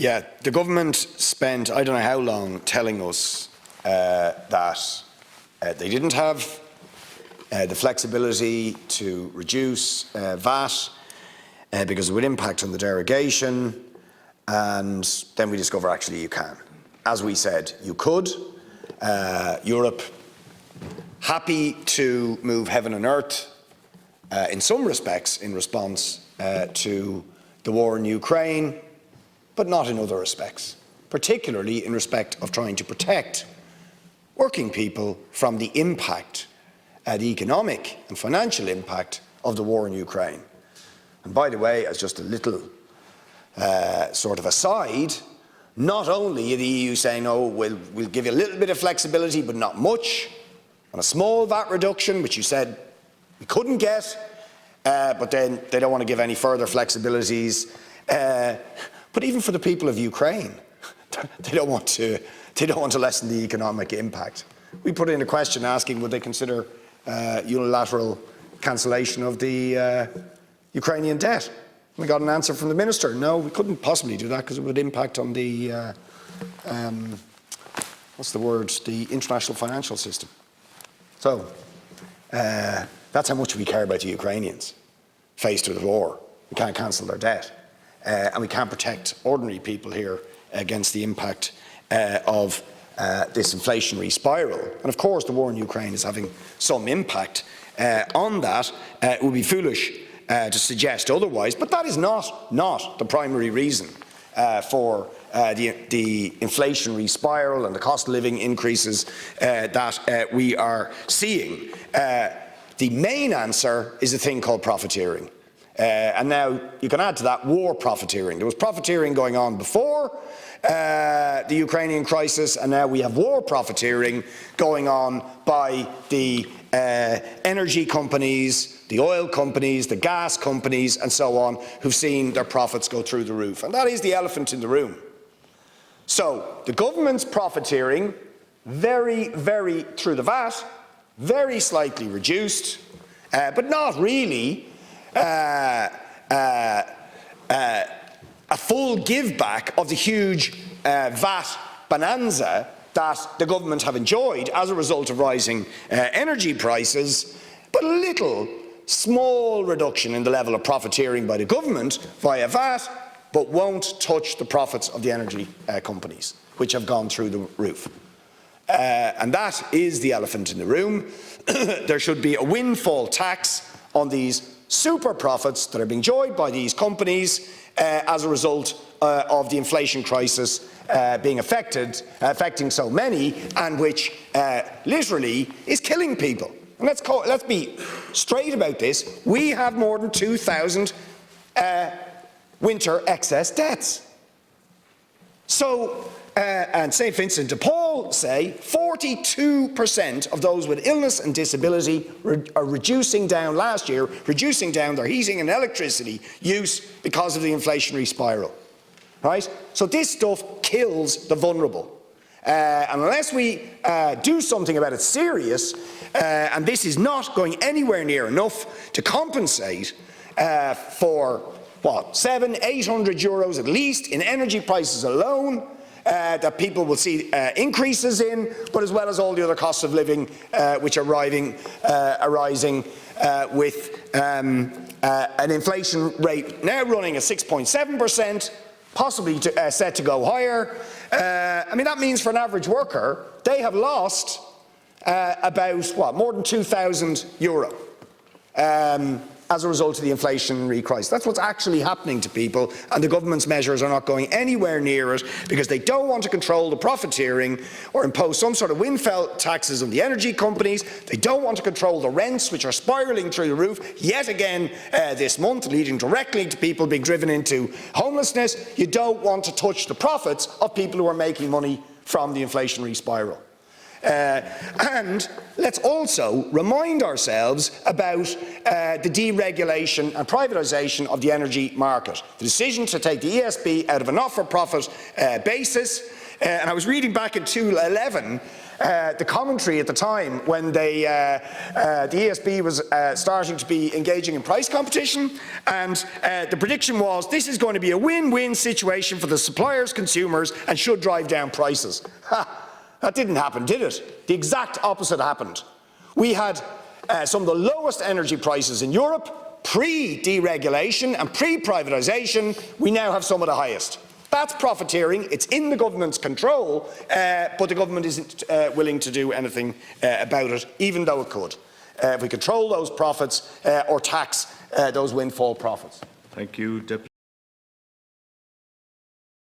Yeah, the government spent I don't know how long telling us that they didn't have the flexibility to reduce VAT because it would impact on the derogation, and then we discover actually you can. As we said, you could. Europe happy to move heaven and earth in some respects in response to the war in Ukraine, but not in other respects, particularly in respect of trying to protect working people from the impact, the economic and financial impact of the war in Ukraine. And by the way, as just a little sort of aside, not only are the EU saying, oh, we'll give you a little bit of flexibility, but not much, on a small VAT reduction, which you said we couldn't get, but then they don't want to give any further flexibilities. But even for the people of Ukraine, they don't want to lessen the economic impact. We put in a question asking would they consider unilateral cancellation of the Ukrainian debt. We got an answer from the minister. No, we couldn't possibly do that because it would impact on the what's the word? The international financial system. So that's how much we care about the Ukrainians faced with the war. We can't cancel their debt. And we can't protect ordinary people here against the impact of this inflationary spiral. And of course, the war in Ukraine is having some impact on that. It would be foolish to suggest otherwise, but that is not the primary reason for the inflationary spiral and the cost of living increases that we are seeing. The main answer is a thing called profiteering. And now you can add to that war profiteering. There was profiteering going on before the Ukrainian crisis, and now we have war profiteering going on by the energy companies, the oil companies, the gas companies, and so on, who've seen their profits go through the roof. And that is the elephant in the room. So the government's profiteering, very, very through the VAT, very slightly reduced, but not really a full give back of the huge VAT bonanza that the government have enjoyed as a result of rising energy prices, but a little small reduction in the level of profiteering by the government via VAT, but won't touch the profits of the energy companies, which have gone through the roof. And that is the elephant in the room. There should be a windfall tax on these super profits that are being enjoyed by these companies as a result of the inflation crisis being affecting so many, and which literally is killing people. And let's be straight about this. We have more than 2,000 winter excess deaths. So, and St. Vincent de Paul say 42% of those with illness and disability are reducing down last year, reducing down their heating and electricity use because of the inflationary spiral. Right? So this stuff kills the vulnerable. And unless we do something about it serious, and this is not going anywhere near enough to compensate for, what, 700–800 euros at least in energy prices alone, that people will see increases in, but as well as all the other costs of living which are arising with an inflation rate now running at 6.7%, possibly set to go higher. I mean, that means for an average worker, they have lost about, what, more than €2,000 as a result of the inflationary crisis. That's what's actually happening to people, and the government's measures are not going anywhere near it because they don't want to control the profiteering or impose some sort of windfall taxes on the energy companies. They don't want to control the rents, which are spiralling through the roof yet again this month, leading directly to people being driven into homelessness. You don't want to touch the profits of people who are making money from the inflationary spiral. And let's also remind ourselves about the deregulation and privatisation of the energy market. The decision to take the ESB out of a not-for-profit basis and I was reading back in 2011 the commentary at the time when the ESB was starting to be engaging in price competition, and the prediction was this is going to be a win-win situation for the suppliers, consumers, and should drive down prices. That didn't happen, did it? The exact opposite happened. We had some of the lowest energy prices in Europe, pre-deregulation and pre-privatisation. We now have some of the highest. That's profiteering. It's in the government's control, but the government isn't willing to do anything about it, even though it could. If we control those profits or tax those windfall profits. Thank you, Deputy.